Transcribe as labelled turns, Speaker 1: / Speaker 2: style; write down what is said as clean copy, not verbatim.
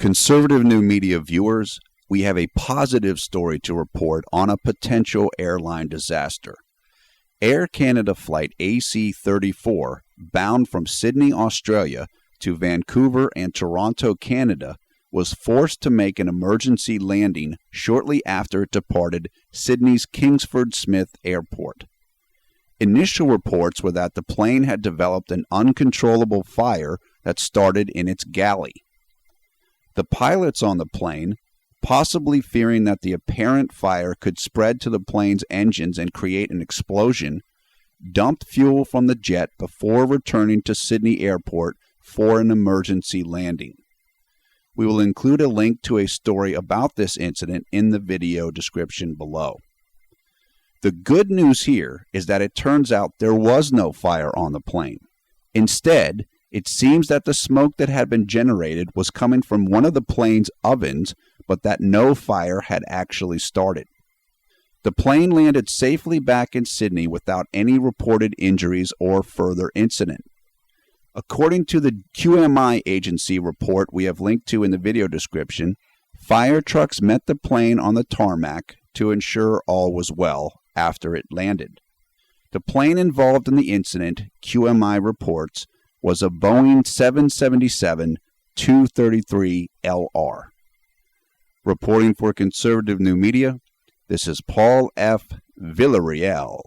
Speaker 1: Conservative New Media viewers, we have a positive story to report on a potential airline disaster. Air Canada flight AC-34, bound from Sydney, Australia to Vancouver and Toronto, Canada, was forced to make an emergency landing shortly after it departed Sydney's Kingsford Smith Airport. Initial reports were that the plane had developed an uncontrollable fire that started in its galley. The pilots on the plane, possibly fearing that the apparent fire could spread to the plane's engines and create an explosion, dumped fuel from the jet before returning to Sydney Airport for an emergency landing. We will include a link to a story about this incident in the video description below. The good news here is that it turns out there was no fire on the plane. Instead, it seems that the smoke that had been generated was coming from one of the plane's ovens, but that no fire had actually started. The plane landed safely back in Sydney without any reported injuries or further incident. According to the QMI agency report we have linked to in the video description, fire trucks met the plane on the tarmac to ensure all was well after it landed. The plane involved in the incident, QMI reports, was a Boeing 777-233LR. Reporting for Conservative New Media, this is Paul F. Villarreal.